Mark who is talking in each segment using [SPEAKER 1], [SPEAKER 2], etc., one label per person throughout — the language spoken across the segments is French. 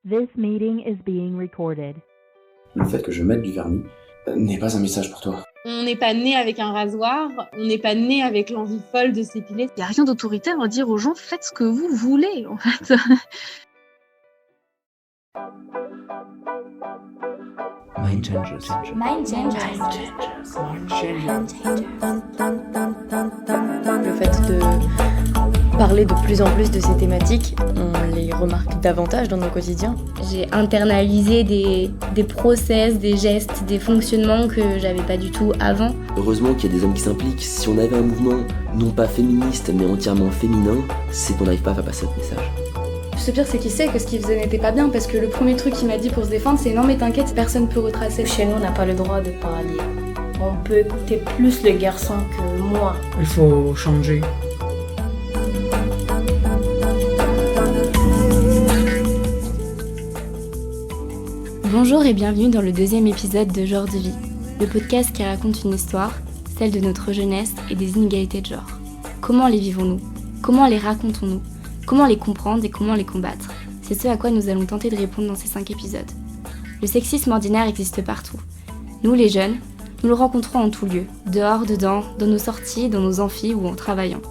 [SPEAKER 1] This meeting is being recorded.
[SPEAKER 2] Le fait que je mette du vernis n'est pas un message pour toi.
[SPEAKER 3] On n'est pas né avec un rasoir, on n'est pas né avec l'envie folle de s'épiler.
[SPEAKER 4] Il n'y a rien d'autoritaire à dire aux gens, faites ce que vous voulez, en fait.
[SPEAKER 2] Mind changers.
[SPEAKER 5] Mind changers.
[SPEAKER 6] Le fait de parler de plus en plus de ces thématiques, on les remarque davantage dans nos quotidiens.
[SPEAKER 5] J'ai internalisé des process, des gestes, des fonctionnements que j'avais pas du tout avant.
[SPEAKER 7] Heureusement qu'il y a des hommes qui s'impliquent. Si on avait un mouvement non pas féministe mais entièrement féminin, c'est qu'on n'arrive pas à faire passer notre message.
[SPEAKER 8] Le pire, c'est qu'il sait que ce qu'il faisait n'était pas bien, parce que le premier truc qu'il m'a dit pour se défendre, c'est non mais t'inquiète, personne peut retracer.
[SPEAKER 6] Chez nous, on n'a pas le droit de parler. On peut écouter plus le garçon que moi.
[SPEAKER 9] Il faut changer.
[SPEAKER 5] Bonjour et bienvenue dans le deuxième épisode de Genre de vie, le podcast qui raconte une histoire, celle de notre jeunesse et des inégalités de genre. Comment les vivons-nous ? Comment les racontons-nous ? Comment les comprendre et comment les combattre ? C'est ce à quoi nous allons tenter de répondre dans ces 5 épisodes. Le sexisme ordinaire existe partout. Nous, les jeunes, nous le rencontrons en tout lieu, dehors, dedans, dans nos sorties, dans nos amphis ou en travaillant.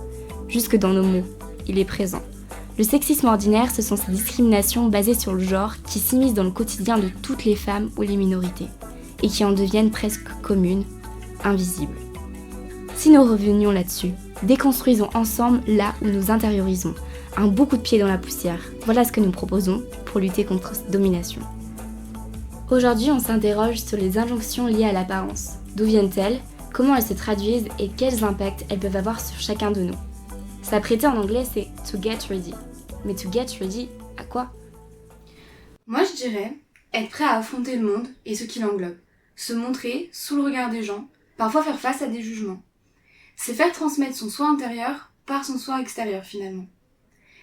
[SPEAKER 5] Jusque dans nos mots, il est présent. Le sexisme ordinaire, ce sont ces discriminations basées sur le genre qui s'immiscent dans le quotidien de toutes les femmes ou les minorités, et qui en deviennent presque communes, invisibles. Si nous revenions là-dessus, déconstruisons ensemble là où nous intériorisons, un bon coup de pied dans la poussière. Voilà ce que nous proposons pour lutter contre cette domination. Aujourd'hui, on s'interroge sur les injonctions liées à l'apparence. D'où viennent-elles ? Comment elles se traduisent et quels impacts elles peuvent avoir sur chacun de nous ? S'apprêter en anglais, c'est to get ready. Mais to get ready, à quoi ?
[SPEAKER 8] Moi, je dirais être prêt à affronter le monde et ce qui l'englobe. Se montrer sous le regard des gens, parfois faire face à des jugements. C'est faire transmettre son soi intérieur par son soi extérieur finalement.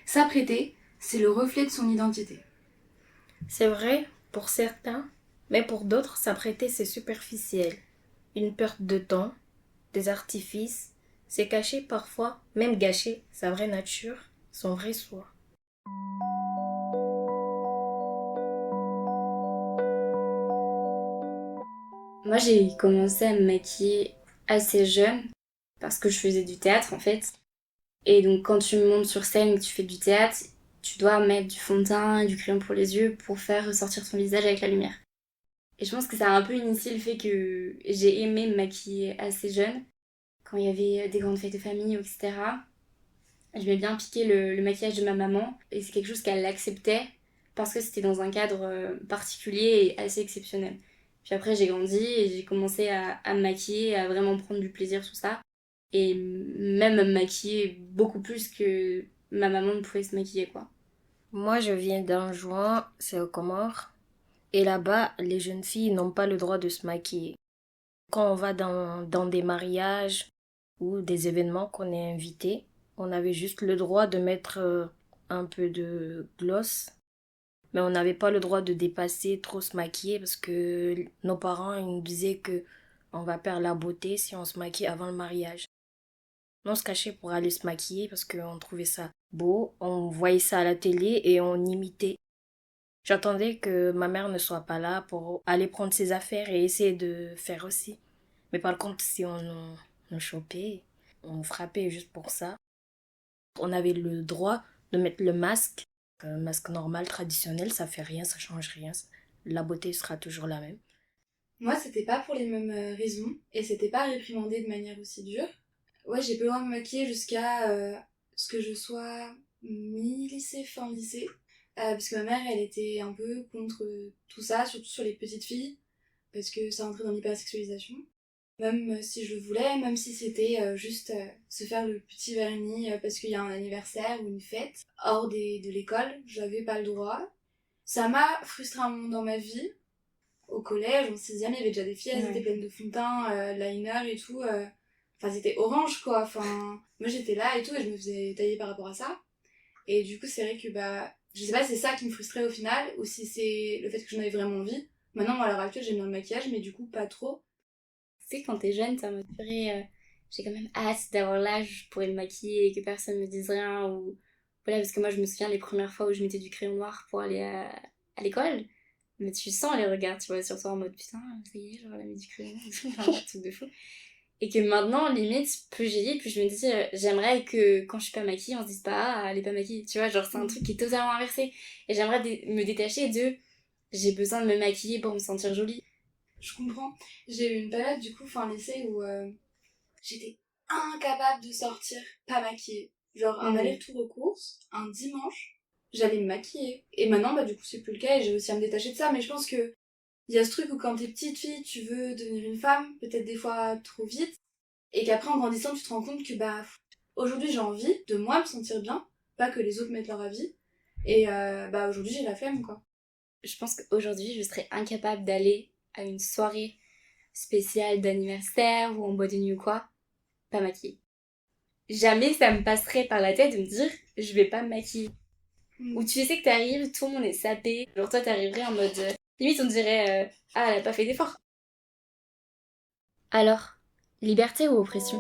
[SPEAKER 8] S'apprêter, c'est le reflet de son identité.
[SPEAKER 6] C'est vrai pour certains, mais pour d'autres, s'apprêter c'est superficiel. Une perte de temps, des artifices, c'est cacher parfois, même gâcher sa vraie nature, son vrai soi.
[SPEAKER 5] Moi, j'ai commencé à me maquiller assez jeune parce que je faisais du théâtre en fait. Et donc quand tu montes sur scène et que tu fais du théâtre, tu dois mettre du fond de teint et du crayon pour les yeux pour faire ressortir ton visage avec la lumière. Et je pense que ça a un peu initié le fait que j'ai aimé me maquiller assez jeune, quand il y avait des grandes fêtes de famille, etc. Je m'ai bien piqué le maquillage de ma maman, et c'est quelque chose qu'elle acceptait parce que c'était dans un cadre particulier et assez exceptionnel. Puis après j'ai grandi et j'ai commencé à me maquiller, à vraiment prendre du plaisir sur ça. Et même à me maquiller beaucoup plus que ma maman ne pouvait se maquiller, quoi.
[SPEAKER 6] Moi, je viens d'Anjouan, c'est aux Comores. Et là-bas, les jeunes filles n'ont pas le droit de se maquiller. Quand on va dans des mariages ou des événements qu'on est invité, on avait juste le droit de mettre un peu de gloss. Mais on n'avait pas le droit de dépasser, trop se maquiller, parce que nos parents ils nous disaient que on va perdre la beauté si on se maquille avant le mariage. On se cachait pour aller se maquiller parce qu'on trouvait ça beau, on voyait ça à la télé et on imitait. J'attendais que ma mère ne soit pas là pour aller prendre ses affaires et essayer de faire aussi. Mais par contre, si on nous chopait, on frappait juste pour ça. On avait le droit de mettre le masque. Un masque normal, traditionnel, ça fait rien, ça change rien. La beauté sera toujours la même.
[SPEAKER 8] Moi, c'était pas pour les mêmes raisons, et c'était pas réprimandé de manière aussi dure. Ouais, j'ai pas le droit de me maquiller jusqu'à ce que je sois mi-lycée, fin lycée. Parce que ma mère, elle était un peu contre tout ça, surtout sur les petites filles, parce que ça rentrait dans l'hypersexualisation. Même si je le voulais, même si c'était juste se faire le petit vernis parce qu'il y a un anniversaire ou une fête, hors de l'école, j'avais pas le droit. Ça m'a frustrée un moment dans ma vie. Au collège, en 6ème, il y avait déjà des filles, elles étaient pleines de fond de teint, liner et tout. Enfin, c'était orange, quoi. Enfin, moi, j'étais là et tout, et je me faisais tailler par rapport à ça. Et du coup, c'est vrai que, je sais pas si c'est ça qui me frustrait au final, ou si c'est le fait que j'en avais vraiment envie. Maintenant, moi, à l'heure actuelle, j'aime bien le maquillage, mais du coup, pas trop.
[SPEAKER 5] Tu sais, quand t'es jeune, t'es en mode purée, j'ai quand même hâte d'avoir l'âge pour me maquiller et que personne me dise rien, ou... Voilà, parce que moi, je me souviens les premières fois où je mettais du crayon noir pour aller à à l'école, mais tu sens les regards, tu vois, sur toi en mode putain, ça y est, genre la musique crayon, enfin, un truc de fou. Et que maintenant, limite, plus j'y vis, plus je me dis, j'aimerais que quand je suis pas maquillée, on se dise pas, ah, elle est pas maquillée, tu vois, genre c'est un truc qui est totalement inversé. Et j'aimerais me détacher de, j'ai besoin de me maquiller pour me sentir jolie.
[SPEAKER 8] Je comprends. J'ai eu une période, du coup, fin lycée, où j'étais incapable de sortir pas maquillée. Genre, un aller-retour aux courses, un dimanche, j'allais me maquiller. Et maintenant, bah, du coup, c'est plus le cas et j'ai réussi à me détacher de ça. Mais je pense que il y a ce truc où quand t'es petite fille, tu veux devenir une femme, peut-être des fois trop vite. Et qu'après, en grandissant, tu te rends compte que, bah, aujourd'hui, j'ai envie de moi me sentir bien, pas que les autres mettent leur avis. Et bah, aujourd'hui, j'ai la flemme, quoi.
[SPEAKER 5] Je pense qu'aujourd'hui, je serais incapable d'aller à une soirée spéciale d'anniversaire ou en boîte de nuit ou quoi, pas maquillée. Jamais ça me passerait par la tête de me dire je vais pas me maquiller. Ou tu sais que t'arrives, tout le monde est sapé, genre toi t'arriverais en mode limite on dirait ah elle a pas fait d'effort. Alors, liberté ou oppression?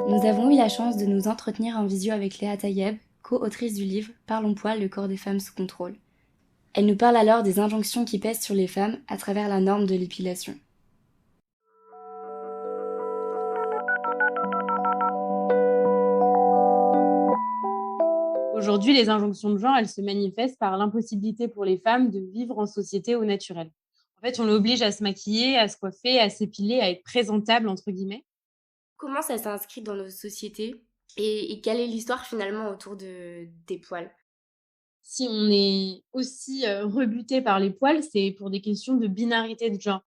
[SPEAKER 5] Nous avons eu la chance de nous entretenir en visio avec Léa Tayeb, co-autrice du livre Parlons poil, le corps des femmes sous contrôle. Elle nous parle alors des injonctions qui pèsent sur les femmes à travers la norme de l'épilation.
[SPEAKER 3] Aujourd'hui, les injonctions de genre, elles se manifestent par l'impossibilité pour les femmes de vivre en société au naturel. En fait, on l'oblige à se maquiller, à se coiffer, à s'épiler, à être présentable, entre guillemets.
[SPEAKER 5] Comment ça s'inscrit dans nos sociétés et quelle est l'histoire finalement autour des poils?
[SPEAKER 3] Si on est aussi rebuté par les poils, c'est pour des questions de binarité de genre.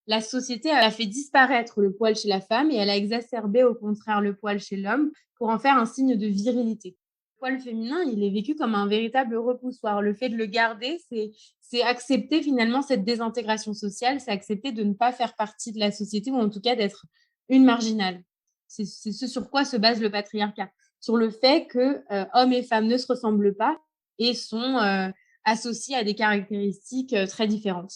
[SPEAKER 3] La société elle a fait disparaître le poil chez la femme et elle a exacerbé au contraire le poil chez l'homme pour en faire un signe de virilité. Le poil féminin, il est vécu comme un véritable repoussoir. Le fait de le garder, c'est accepter finalement cette désintégration sociale, c'est accepter de ne pas faire partie de la société ou en tout cas d'être une marginale. C'est ce sur quoi se base le patriarcat, sur le fait que hommes et femmes ne se ressemblent pas et sont associés à des caractéristiques très différentes.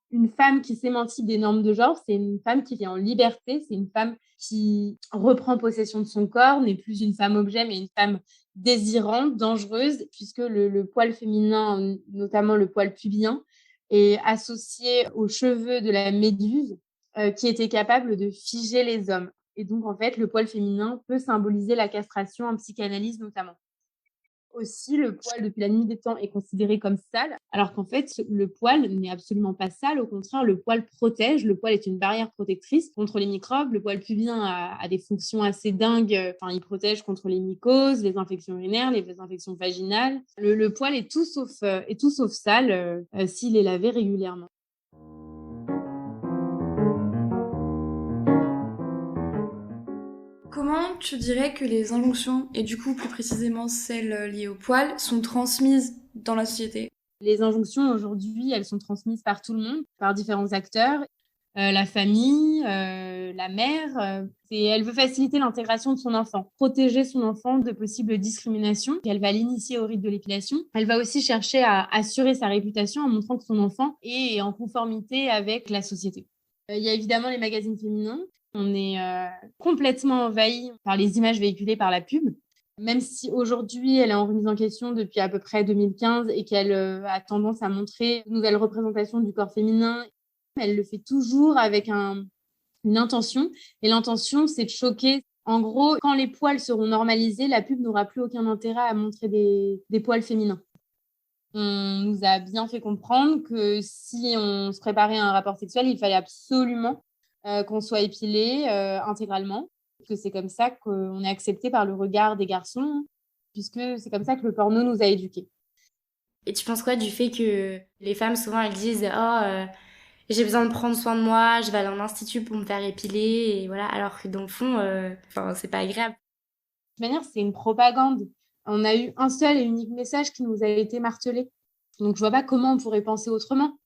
[SPEAKER 3] Une femme qui s'émancipe des normes de genre, c'est une femme qui vit en liberté, c'est une femme qui reprend possession de son corps, n'est plus une femme objet, mais une femme désirante, dangereuse, puisque le poil féminin, notamment le poil pubien, est associé aux cheveux de la méduse qui était capable de figer les hommes. Et donc, en fait, le poil féminin peut symboliser la castration en psychanalyse notamment. Aussi, le poil, depuis la nuit des temps, est considéré comme sale, alors qu'en fait, le poil n'est absolument pas sale. Au contraire, le poil protège. Le poil est une barrière protectrice contre les microbes. Le poil pubien a des fonctions assez dingues. Enfin, il protège contre les mycoses, les infections urinaires, les infections vaginales. Le poil est tout sauf sale s'il est lavé régulièrement.
[SPEAKER 8] Comment tu dirais que les injonctions, et du coup plus précisément celles liées au poil, sont transmises dans la société?
[SPEAKER 3] Les injonctions aujourd'hui, elles sont transmises par tout le monde, par différents acteurs. La famille, la mère, elle veut faciliter l'intégration de son enfant, protéger son enfant de possibles discriminations. Elle va l'initier au rite de l'épilation. Elle va aussi chercher à assurer sa réputation en montrant que son enfant est en conformité avec la société. Il y a évidemment les magazines féminins. On est complètement envahi par les images véhiculées par la pub. Même si aujourd'hui, elle est en remise en question depuis à peu près 2015 et qu'elle a tendance à montrer une nouvelle représentation du corps féminin, elle le fait toujours avec une intention. Et l'intention, c'est de choquer. En gros, quand les poils seront normalisés, la pub n'aura plus aucun intérêt à montrer des poils féminins. On nous a bien fait comprendre que si on se préparait à un rapport sexuel, il fallait absolument qu'on soit épilé intégralement, que c'est comme ça qu'on est accepté par le regard des garçons, puisque c'est comme ça que le porno nous a éduqués.
[SPEAKER 5] Et tu penses quoi du fait que les femmes, souvent, elles disent « Oh, j'ai besoin de prendre soin de moi, je vais aller en institut pour me faire épiler, et voilà », alors que dans le fond, c'est pas agréable.
[SPEAKER 3] De toute manière, c'est une propagande. On a eu un seul et unique message qui nous a été martelé. Donc, je vois pas comment on pourrait penser autrement.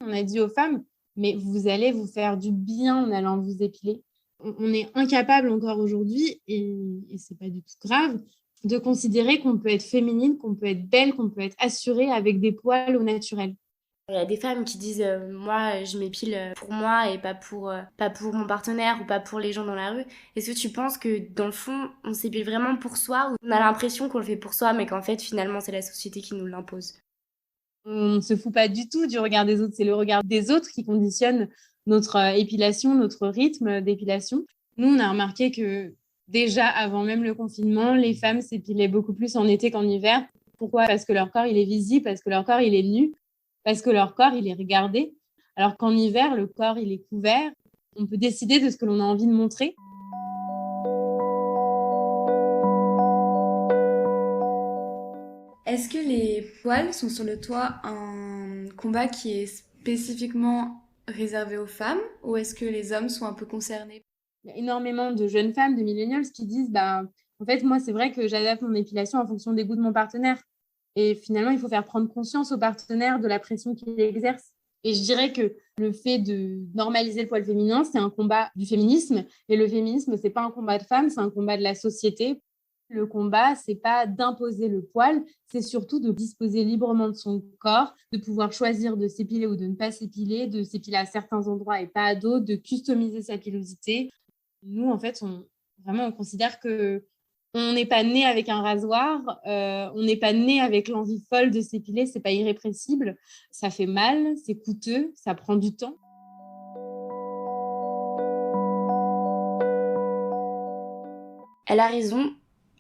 [SPEAKER 3] On a dit aux femmes, mais vous allez vous faire du bien en allant vous épiler. On est incapable encore aujourd'hui, et c'est pas du tout grave, de considérer qu'on peut être féminine, qu'on peut être belle, qu'on peut être assurée avec des poils au naturel.
[SPEAKER 5] Il y a des femmes qui disent moi je m'épile pour moi et pas pour mon partenaire ou pas pour les gens dans la rue. Est-ce que tu penses que dans le fond on s'épile vraiment pour soi ou on a l'impression qu'on le fait pour soi mais qu'en fait finalement c'est la société qui nous l'impose?
[SPEAKER 3] On ne se fout pas du tout du regard des autres, c'est le regard des autres qui conditionne notre épilation, notre rythme d'épilation. Nous on a remarqué que déjà avant même le confinement, les femmes s'épilaient beaucoup plus en été qu'en hiver. Pourquoi ? Parce que leur corps il est visible, parce que leur corps il est nu. Parce que leur corps, il est regardé, alors qu'en hiver, le corps, il est couvert. On peut décider de ce que l'on a envie de montrer.
[SPEAKER 8] Est-ce que les poils sont sur le toit un combat qui est spécifiquement réservé aux femmes ou est-ce que les hommes sont un peu concernés ?
[SPEAKER 3] Il y a énormément de jeunes femmes, de millennials qui disent en fait, moi, c'est vrai que j'adapte mon épilation en fonction des goûts de mon partenaire. Et finalement, il faut faire prendre conscience au partenaire de la pression qu'il exerce. Et je dirais que le fait de normaliser le poil féminin, c'est un combat du féminisme. Et le féminisme, c'est pas un combat de femmes, c'est un combat de la société. Le combat, c'est pas d'imposer le poil, c'est surtout de disposer librement de son corps, de pouvoir choisir de s'épiler ou de ne pas s'épiler, de s'épiler à certains endroits et pas à d'autres, de customiser sa pilosité. Nous, en fait, on considère que on n'est pas né avec un rasoir, on n'est pas né avec l'envie folle de s'épiler, c'est pas irrépressible, ça fait mal, c'est coûteux, ça prend du temps.
[SPEAKER 5] Elle a raison,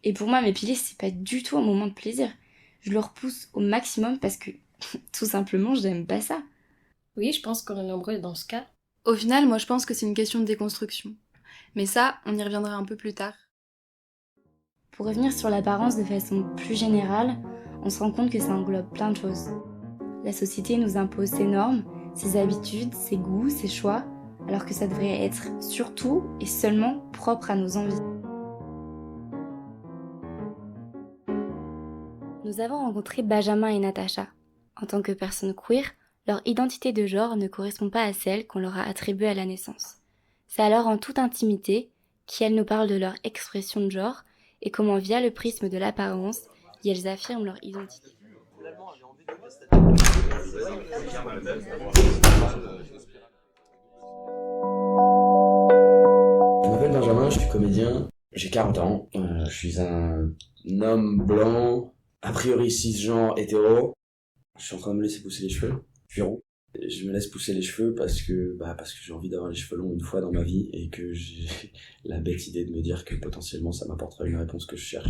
[SPEAKER 5] et pour moi m'épiler c'est pas du tout un moment de plaisir. Je le repousse au maximum parce que tout simplement j'aime pas ça.
[SPEAKER 6] Oui, je pense qu'on est nombreux dans ce cas.
[SPEAKER 9] Au final, moi je pense que c'est une question de déconstruction. Mais ça, on y reviendra un peu plus tard.
[SPEAKER 5] Pour revenir sur l'apparence de façon plus générale, on se rend compte que ça englobe plein de choses. La société nous impose ses normes, ses habitudes, ses goûts, ses choix, alors que ça devrait être surtout et seulement propre à nos envies. Nous avons rencontré Benjamin et Natacha. En tant que personnes queer, leur identité de genre ne correspond pas à celle qu'on leur a attribuée à la naissance. C'est alors en toute intimité qu'elles nous parlent de leur expression de genre et comment, via le prisme de l'apparence, elles affirment leur identité.
[SPEAKER 2] Je m'appelle Benjamin, je suis comédien, j'ai 40 ans, je suis un homme blanc, a priori cisgenre hétéro. Je suis en train de me laisser pousser les cheveux, je suis rond. Je me laisse pousser les cheveux parce que j'ai envie d'avoir les cheveux longs une fois dans ma vie et que j'ai la bête idée de me dire que potentiellement ça m'apportera une réponse que je cherche.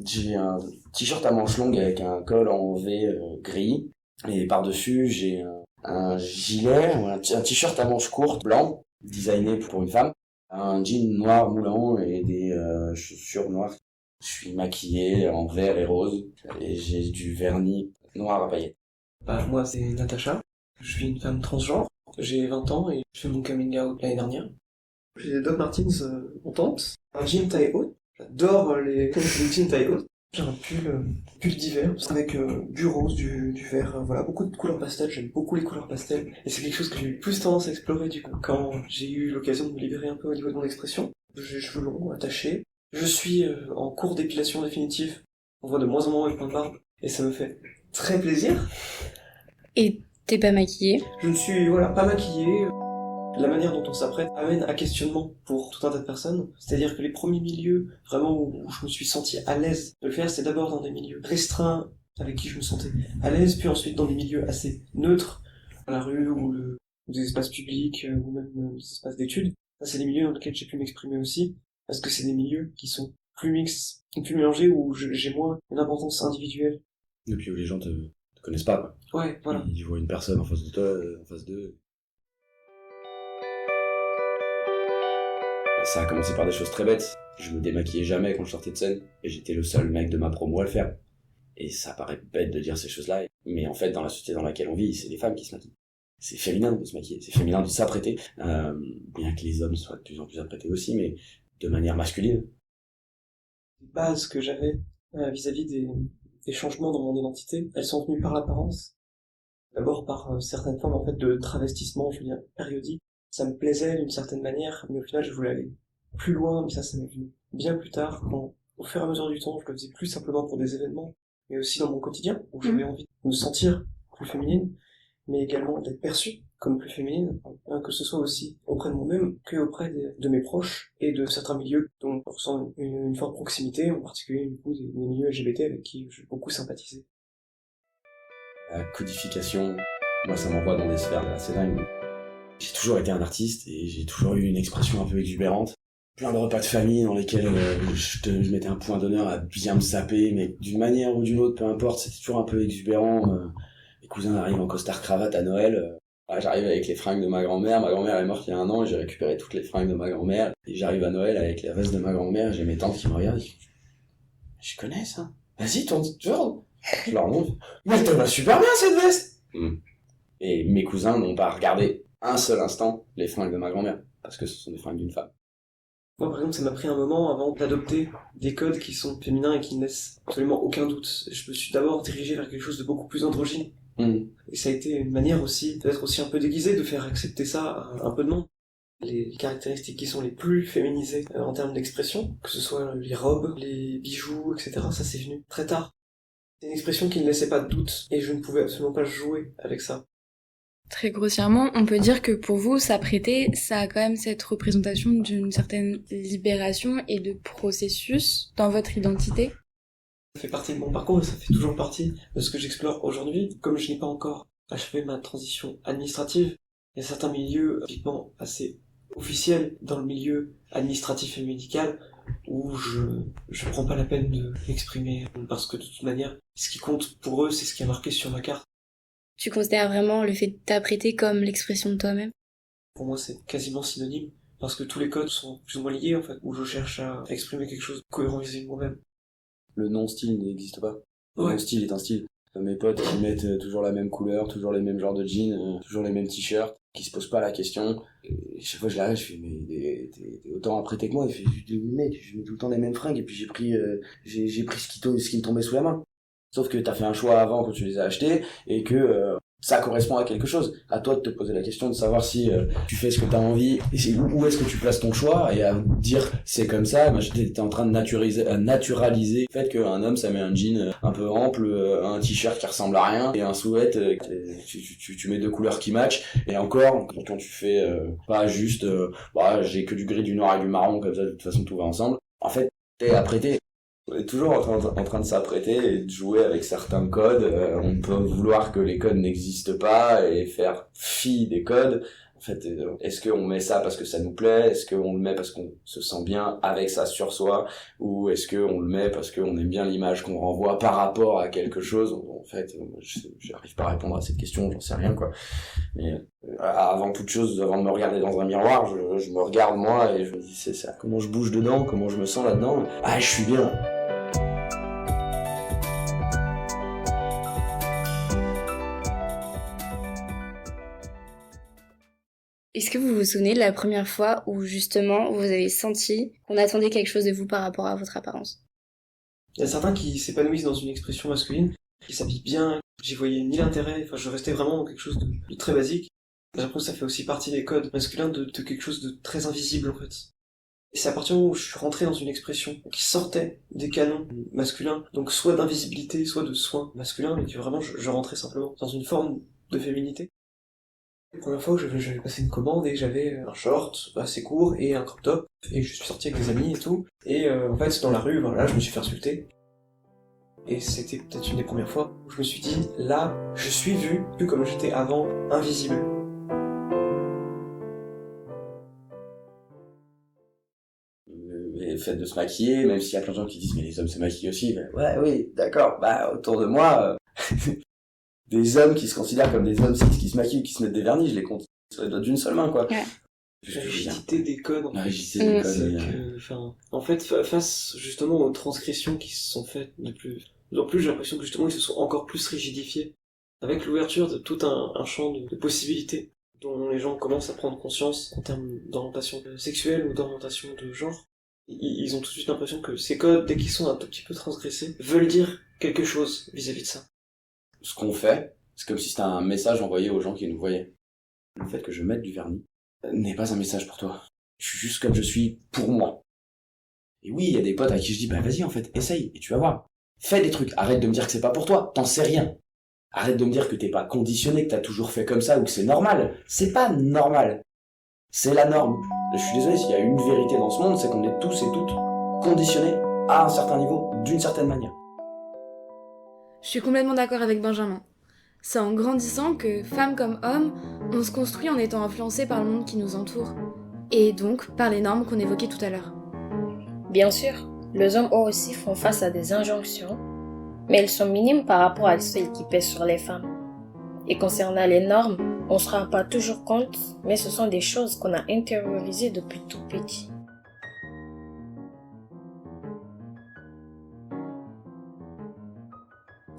[SPEAKER 2] J'ai un t-shirt à manches longues avec un col en V gris et par-dessus j'ai un gilet, un t-shirt à manches courtes blanc designé pour une femme, un jean noir moulant et des chaussures noires. Je suis maquillé en vert et rose et j'ai du vernis noir à paillettes.
[SPEAKER 10] Moi c'est Natacha. Je suis une femme transgenre, j'ai 20 ans et je fais mon coming out l'année dernière. J'ai des Doc Martens en tente, un jean taille haute, j'adore les jeans taille haute. J'ai un pull d'hiver avec du rose, du vert, voilà, beaucoup de couleurs pastel, j'aime beaucoup les couleurs pastel. Et c'est quelque chose que j'ai eu plus tendance à explorer du coup quand j'ai eu l'occasion de me libérer un peu au niveau de mon expression. J'ai les cheveux longs, attachés, je suis en cours d'épilation définitive, on voit de moins en moins mes points de barbe et ça me fait très plaisir.
[SPEAKER 5] Et t'es pas maquillée?
[SPEAKER 10] Je ne suis pas maquillée. La manière dont on s'apprête amène à questionnement pour tout un tas de personnes. C'est-à-dire que les premiers milieux vraiment où je me suis senti à l'aise de le faire, c'est d'abord dans des milieux restreints avec qui je me sentais à l'aise, puis ensuite dans des milieux assez neutres, à la rue ou des espaces publics ou même des espaces d'études. Ça, c'est des milieux dans lesquels j'ai pu m'exprimer aussi, parce que c'est des milieux qui sont plus mixtes, plus mélangés, où j'ai moins une importance individuelle.
[SPEAKER 2] Et puis où les gens te connaissent pas, quoi.
[SPEAKER 10] Ouais, voilà.
[SPEAKER 2] Ils voient une personne en face de toi, en face d'eux. Ça a commencé par des choses très bêtes. Je me démaquillais jamais quand je sortais de scène, et j'étais le seul mec de ma promo à le faire. Et ça paraît bête de dire ces choses-là, mais en fait, dans la société dans laquelle on vit, c'est les femmes qui se maquillent. C'est féminin de se maquiller, c'est féminin de s'apprêter, bien que les hommes soient de plus en plus apprêtés aussi, mais de manière masculine.
[SPEAKER 10] Les bases que j'avais vis-à-vis des changements dans mon identité, elles sont venues par l'apparence. D'abord par certaines formes en fait de travestissement, je veux dire, périodique. Ça me plaisait d'une certaine manière, mais au final je voulais aller plus loin, mais ça m'est venu bien plus tard, quand au fur et à mesure du temps, je le faisais plus simplement pour des événements, mais aussi dans mon quotidien, où j'avais envie de me sentir plus féminine. mais également d'être perçue comme plus féminine, que ce soit aussi auprès de moi-même que auprès de mes proches et de certains milieux dont on ressent une forte proximité, en particulier du coup des milieux LGBT avec qui j'ai beaucoup sympathisé.
[SPEAKER 2] La codification, moi ça m'envoie dans des sphères assez dingues. J'ai toujours été un artiste et j'ai toujours eu une expression un peu exubérante. Plein de repas de famille dans lesquels je mettais un point d'honneur à bien me saper, mais d'une manière ou d'une autre, peu importe, c'était toujours un peu exubérant. Mes cousins arrivent en costard-cravate à Noël. J'arrive avec les fringues de ma grand-mère. Ma grand-mère est morte il y a 1 an et j'ai récupéré toutes les fringues de ma grand-mère. Et j'arrive à Noël avec la veste de ma grand-mère. J'ai mes tantes qui me regardent et qui disent « Je connais ça. Vas-y, tourne. » Je leur montre. « Mais elle te va super bien cette veste !» Et mes cousins n'ont pas regardé un seul instant les fringues de ma grand-mère, parce que ce sont des fringues d'une femme.
[SPEAKER 10] Moi, par exemple, ça m'a pris un moment avant d'adopter des codes qui sont féminins et qui ne laissent absolument aucun doute. Je me suis d'abord dirigé vers quelque chose de beaucoup plus androgyne. Et ça a été une manière aussi, peut-être aussi un peu déguisée, de faire accepter ça à un peu de monde. Les caractéristiques qui sont les plus féminisées en termes d'expression, que ce soit les robes, les bijoux, etc., ça c'est venu très tard. C'est une expression qui ne laissait pas de doute, et je ne pouvais absolument pas jouer avec ça.
[SPEAKER 9] Très grossièrement, on peut dire que pour vous, s'apprêter, ça a quand même cette représentation d'une certaine libération et de processus dans votre identité.
[SPEAKER 10] Ça fait partie de mon parcours et ça fait toujours partie de ce que j'explore aujourd'hui. Comme je n'ai pas encore achevé ma transition administrative, il y a certains milieux typiquement assez officiels dans le milieu administratif et médical où je prends pas la peine de m'exprimer parce que de toute manière, ce qui compte pour eux, c'est ce qui est marqué sur ma carte.
[SPEAKER 5] Tu considères vraiment le fait de t'apprêter comme l'expression de toi-même?
[SPEAKER 10] Pour moi, c'est quasiment synonyme, parce que tous les codes sont plus ou moins liés, en fait, où je cherche à exprimer quelque chose de cohérent vis-à-vis de moi-même.
[SPEAKER 2] Le non-style n'existe pas. Le
[SPEAKER 10] Ouais.
[SPEAKER 2] non-style est un style. Mes potes qui mettent toujours la même couleur, toujours les mêmes genres de jeans, toujours les mêmes t-shirts, qui se posent pas la question. Et chaque fois que je l'arrête, je fais, mais t'es autant apprêté que moi. Il fait, mec, je mets tout le temps les mêmes fringues, et puis j'ai pris ce qui me tombait sous la main. Sauf que t'as fait un choix avant quand tu les as achetés et que ça correspond à quelque chose. À toi de te poser la question de savoir si tu fais ce que t'as envie et où est-ce que tu places ton choix et à dire c'est comme ça. Ben, t'es en train de naturaliser le fait qu'un homme ça met un jean un peu ample, un t-shirt qui ressemble à rien et un sweat, tu mets 2 couleurs qui matchent et encore quand tu fais pas juste j'ai que du gris, du noir et du marron comme ça de toute façon tout va ensemble. En fait t'es apprêté. On est toujours en train de s'apprêter et de jouer avec certains codes. On peut vouloir que les codes n'existent pas et faire fi des codes. En fait, est-ce qu'on met ça parce que ça nous plaît? Est-ce qu'on le met parce qu'on se sent bien avec ça sur soi? Ou est-ce qu'on le met parce qu'on aime bien l'image qu'on renvoie par rapport à quelque chose? En fait, j'arrive pas à répondre à cette question, j'en sais rien, quoi. Mais avant toute chose, avant de me regarder dans un miroir, je me regarde moi et je me dis c'est ça. Comment je bouge dedans? Comment je me sens là-dedans? Ah, je suis bien.
[SPEAKER 5] Est-ce que vous vous souvenez de la première fois où justement vous avez senti qu'on attendait quelque chose de vous par rapport à votre apparence?
[SPEAKER 10] Il y a certains qui s'épanouissent dans une expression masculine, qui s'habillent bien, j'y voyais ni l'intérêt, enfin je restais vraiment dans quelque chose de très basique. J'ai l'impression que ça fait aussi partie des codes masculins de quelque chose de très invisible en fait. Et c'est à partir du moment où je suis rentré dans une expression qui sortait des canons masculins, donc soit d'invisibilité, soit de soins masculins, mais que vraiment je rentrais simplement dans une forme de féminité. La première fois où j'avais passé une commande et j'avais un short assez court et un crop top et je suis sorti avec des amis et tout et en fait dans la rue voilà je me suis fait insulter et c'était peut-être une des premières fois où je me suis dit là je suis vu plus comme j'étais avant, invisible.
[SPEAKER 2] Le fait de se maquiller, même s'il y a plein de gens qui disent mais les hommes se maquillent aussi, ben, ouais oui d'accord, autour de moi des hommes qui se considèrent comme des hommes qui se maquillent ou qui se mettent des vernis, je les compte sur les doigts d'une seule main, quoi.
[SPEAKER 5] Ouais.
[SPEAKER 10] La rigidité des codes, en fait. En fait, face justement aux transgressions qui se sont faites de plus en plus, j'ai l'impression que justement ils se sont encore plus rigidifiés. Avec l'ouverture de tout un champ de possibilités dont les gens commencent à prendre conscience en termes d'orientation sexuelle ou d'orientation de genre. Ils ont tout de suite l'impression que ces codes, dès qu'ils sont un tout petit peu transgressés, veulent dire quelque chose vis-à-vis de ça.
[SPEAKER 2] Ce qu'on fait, c'est comme si c'était un message envoyé aux gens qui nous voyaient. Le fait que je mette du vernis n'est pas un message pour toi. Je suis juste comme je suis pour moi. Et oui, il y a des potes à qui je dis, vas-y en fait, essaye, et tu vas voir. Fais des trucs, arrête de me dire que c'est pas pour toi, t'en sais rien. Arrête de me dire que t'es pas conditionné, que t'as toujours fait comme ça ou que c'est normal. C'est pas normal. C'est la norme. Je suis désolé, s'il y a une vérité dans ce monde, c'est qu'on est tous et toutes conditionnés à un certain niveau, d'une certaine manière.
[SPEAKER 9] Je suis complètement d'accord avec Benjamin. C'est en grandissant que, femmes comme hommes, on se construit en étant influencés par le monde qui nous entoure. Et donc par les normes qu'on évoquait tout à l'heure.
[SPEAKER 6] Bien sûr, les hommes eux aussi font face à des injonctions, mais elles sont minimes par rapport à celles qui pèsent sur les femmes. Et concernant les normes, on ne se rend pas toujours compte, mais ce sont des choses qu'on a intériorisées depuis tout petit.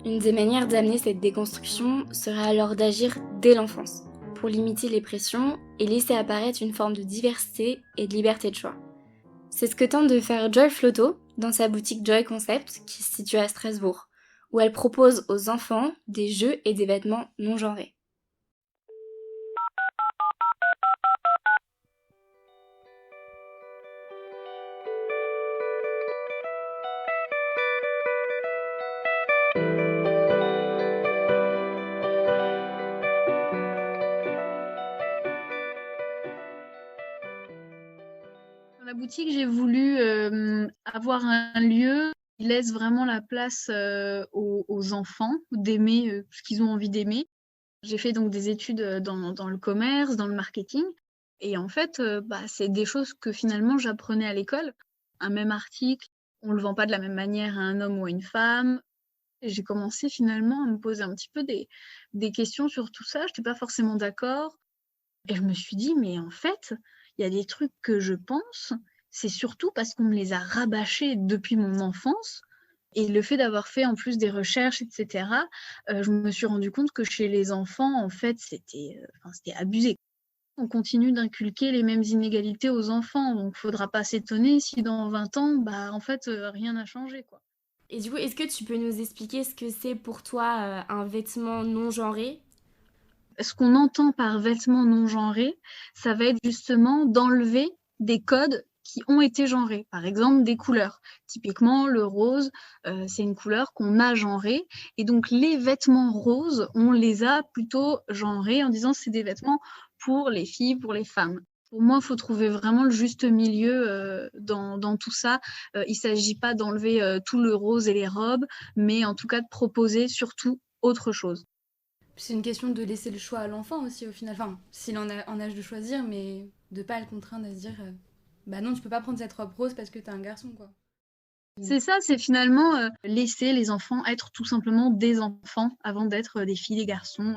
[SPEAKER 5] Une des manières d'amener cette déconstruction serait alors d'agir dès l'enfance, pour limiter les pressions et laisser apparaître une forme de diversité et de liberté de choix. C'est ce que tente de faire Joy Flotto dans sa boutique Joy Concept qui se situe à Strasbourg, où elle propose aux enfants des jeux et des vêtements non genrés.
[SPEAKER 4] Dans la boutique, j'ai voulu avoir un lieu qui laisse vraiment la place aux enfants d'aimer ce qu'ils ont envie d'aimer. J'ai fait donc des études dans le commerce, dans le marketing. Et en fait, c'est des choses que finalement j'apprenais à l'école. Un même article, on le vend pas de la même manière à un homme ou à une femme. Et j'ai commencé finalement à me poser un petit peu des questions sur tout ça. Je n'étais pas forcément d'accord. Et je me suis dit, mais en fait, il y a des trucs que je pense, c'est surtout parce qu'on me les a rabâchés depuis mon enfance. Et le fait d'avoir fait en plus des recherches, etc., je me suis rendu compte que chez les enfants, en fait, c'était abusé. On continue d'inculquer les mêmes inégalités aux enfants, donc il ne faudra pas s'étonner si dans 20 ans, en fait, rien n'a changé, quoi.
[SPEAKER 5] Et du coup, est-ce que tu peux nous expliquer ce que c'est pour toi un vêtement non genré ?
[SPEAKER 4] Ce qu'on entend par vêtements non genrés, ça va être justement d'enlever des codes qui ont été genrés. Par exemple, des couleurs. Typiquement, le rose, c'est une couleur qu'on a genrée. Et donc, les vêtements roses, on les a plutôt genrés en disant que c'est des vêtements pour les filles, pour les femmes. Pour moi, il faut trouver vraiment le juste milieu dans tout ça. Il ne s'agit pas d'enlever tout le rose et les robes, mais en tout cas de proposer surtout autre chose.
[SPEAKER 9] C'est une question de laisser le choix à l'enfant aussi au final. Enfin, s'il en a en âge de choisir, mais de pas le contraindre à se dire non, tu peux pas prendre cette robe rose parce que t'es un garçon, quoi.
[SPEAKER 4] C'est ça, c'est finalement laisser les enfants être tout simplement des enfants avant d'être des filles, des garçons.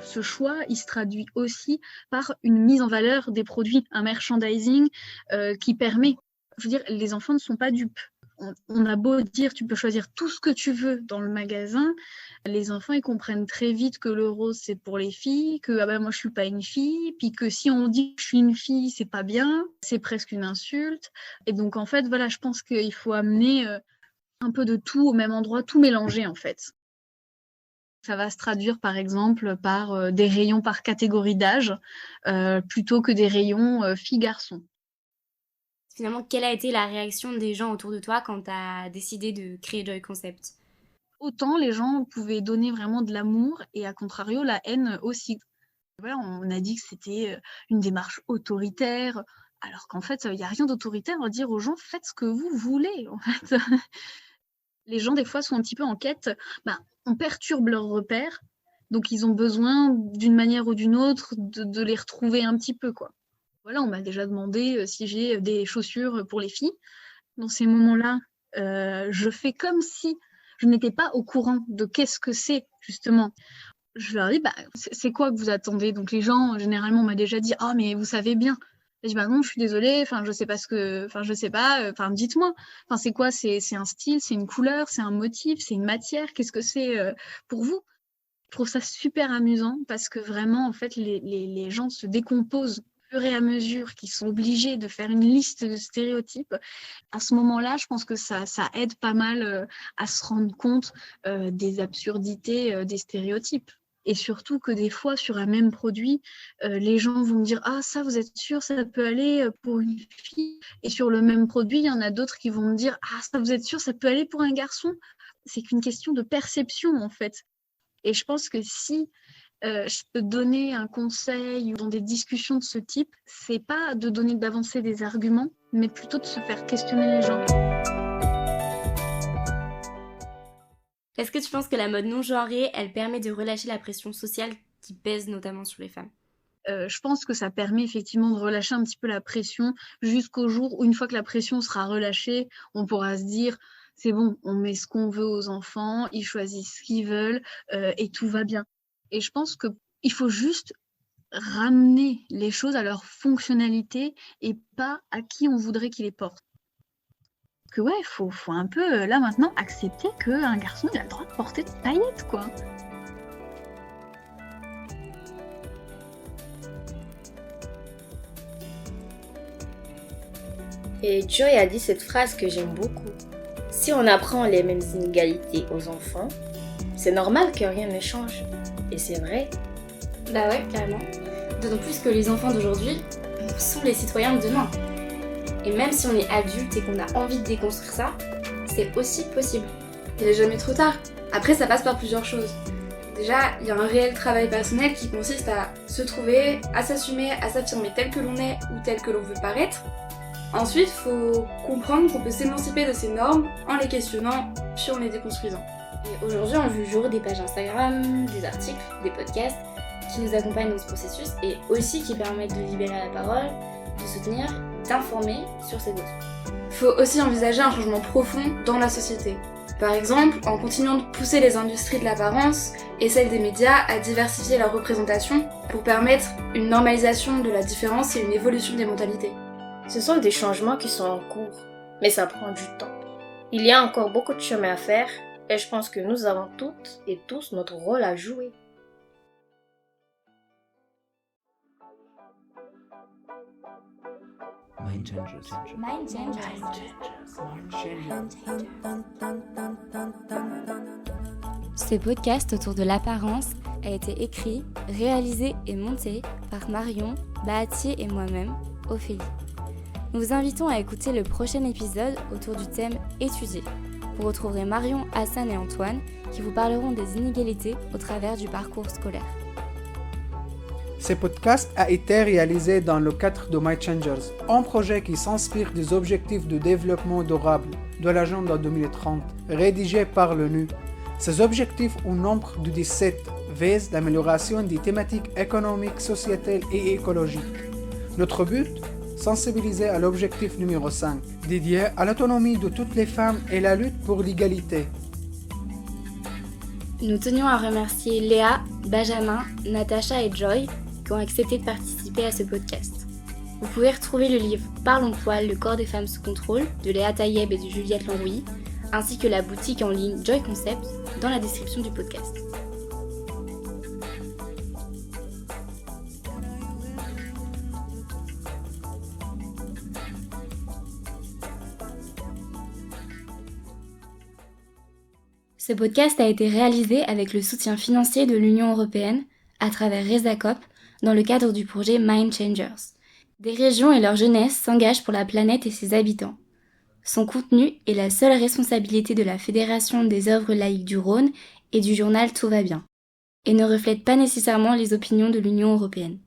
[SPEAKER 4] Ce choix, il se traduit aussi par une mise en valeur des produits, un merchandising qui permet, je veux dire, les enfants ne sont pas dupes. On a beau dire, tu peux choisir tout ce que tu veux dans le magasin, les enfants, ils comprennent très vite que le rose, c'est pour les filles, que moi, je suis pas une fille, puis que si on dit que je suis une fille, c'est pas bien, c'est presque une insulte. Et donc, en fait, voilà, je pense qu'il faut amener un peu de tout au même endroit, tout mélanger, en fait. Ça va se traduire par exemple par des rayons par catégorie d'âge plutôt que des rayons filles-garçons.
[SPEAKER 5] Finalement, quelle a été la réaction des gens autour de toi quand tu as décidé de créer Joy Concept ?
[SPEAKER 4] Autant les gens pouvaient donner vraiment de l'amour et à contrario la haine aussi. Voilà, on a dit que c'était une démarche autoritaire, alors qu'en fait il n'y a rien d'autoritaire à dire aux gens faites ce que vous voulez en fait. Les gens, des fois, sont un petit peu en quête. On perturbe leurs repères, donc ils ont besoin, d'une manière ou d'une autre, de les retrouver un petit peu, quoi. Voilà, on m'a déjà demandé si j'ai des chaussures pour les filles. Dans ces moments-là, je fais comme si je n'étais pas au courant de qu'est-ce que c'est, justement. Je leur dis, c'est quoi que vous attendez ? Donc les gens, généralement, on m'a déjà dit « Ah, mais vous savez bien ». Je dis non, je suis désolée, je sais pas dites-moi. C'est quoi, c'est un style, c'est une couleur, c'est un motif, c'est une matière, qu'est-ce que c'est pour vous ? Je trouve ça super amusant parce que vraiment, en fait, les gens se décomposent au fur et à mesure qu'ils sont obligés de faire une liste de stéréotypes. À ce moment-là, je pense que ça aide pas mal à se rendre compte des absurdités des stéréotypes. Et surtout que des fois, sur un même produit, les gens vont me dire « Ah, ça, vous êtes sûr, ça peut aller pour une fille ?» Et sur le même produit, il y en a d'autres qui vont me dire « Ah, ça, vous êtes sûr, ça peut aller pour un garçon ?» C'est qu'une question de perception, en fait. Et je pense que si je peux donner un conseil dans des discussions de ce type, c'est pas d'avancer des arguments, mais plutôt de se faire questionner les gens.
[SPEAKER 5] Est-ce que tu penses que la mode non genrée, elle permet de relâcher la pression sociale qui pèse notamment sur les femmes ?
[SPEAKER 4] Je pense que ça permet effectivement de relâcher un petit peu la pression jusqu'au jour où, une fois que la pression sera relâchée, on pourra se dire « c'est bon, on met ce qu'on veut aux enfants, ils choisissent ce qu'ils veulent et tout va bien ». Et je pense qu'il faut juste ramener les choses à leur fonctionnalité et pas à qui on voudrait qu'ils les portent. Que ouais, faut un peu, là maintenant, accepter qu'un garçon, il a le droit de porter des paillettes, quoi.
[SPEAKER 6] Et Joy a dit cette phrase que j'aime beaucoup. Si on apprend les mêmes inégalités aux enfants, c'est normal que rien ne change. Et c'est vrai.
[SPEAKER 5] Bah ouais, carrément. D'autant plus que les enfants d'aujourd'hui sont les citoyens de demain. Et même si on est adulte et qu'on a envie de déconstruire ça, c'est aussi possible.
[SPEAKER 11] Il n'est jamais trop tard. Après, ça passe par plusieurs choses. Déjà, il y a un réel travail personnel qui consiste à se trouver, à s'assumer, à s'affirmer tel que l'on est ou tel que l'on veut paraître. Ensuite, il faut comprendre qu'on peut s'émanciper de ces normes en les questionnant puis en les déconstruisant.
[SPEAKER 5] Et aujourd'hui, on vit le jour des pages Instagram, des articles, des podcasts qui nous accompagnent dans ce processus et aussi qui permettent de libérer la parole, de soutenir, d'informer sur ces questions.
[SPEAKER 11] Il faut aussi envisager un changement profond dans la société. Par exemple, en continuant de pousser les industries de l'apparence et celles des médias à diversifier leur représentation pour permettre une normalisation de la différence et une évolution des mentalités.
[SPEAKER 6] Ce sont des changements qui sont en cours, mais ça prend du temps. Il y a encore beaucoup de chemin à faire et je pense que nous avons toutes et tous notre rôle à jouer.
[SPEAKER 7] Mind Changers.
[SPEAKER 5] Ce podcast autour de l'apparence a été écrit, réalisé et monté par Marion, Bahati et moi-même, Ophélie. Nous vous invitons à écouter le prochain épisode autour du thème étudié. Vous retrouverez Marion, Hassan et Antoine qui vous parleront des inégalités au travers du parcours scolaire.
[SPEAKER 12] Ce podcast a été réalisé dans le cadre de My Changers, un projet qui s'inspire des objectifs de développement durable de l'agenda 2030, rédigé par l'ONU. Ces objectifs, au nombre de 17, visent l'amélioration des thématiques économiques, sociétales et écologiques. Notre but ? Sensibiliser à l'objectif numéro 5, dédié à l'autonomie de toutes les femmes et la lutte pour l'égalité.
[SPEAKER 5] Nous tenions à remercier Léa, Benjamin, Natacha et Joy qui ont accepté de participer à ce podcast. Vous pouvez retrouver le livre Parlons poil, le corps des femmes sous contrôle de Léa Taïeb et de Juliette Lanrouilly, ainsi que la boutique en ligne Joy Concept dans la description du podcast. Ce podcast a été réalisé avec le soutien financier de l'Union européenne à travers Resacop dans le cadre du projet Mind Changers. Des régions et leur jeunesse s'engagent pour la planète et ses habitants. Son contenu est la seule responsabilité de la Fédération des œuvres laïques du Rhône et du journal Tout va bien, et ne reflète pas nécessairement les opinions de l'Union européenne.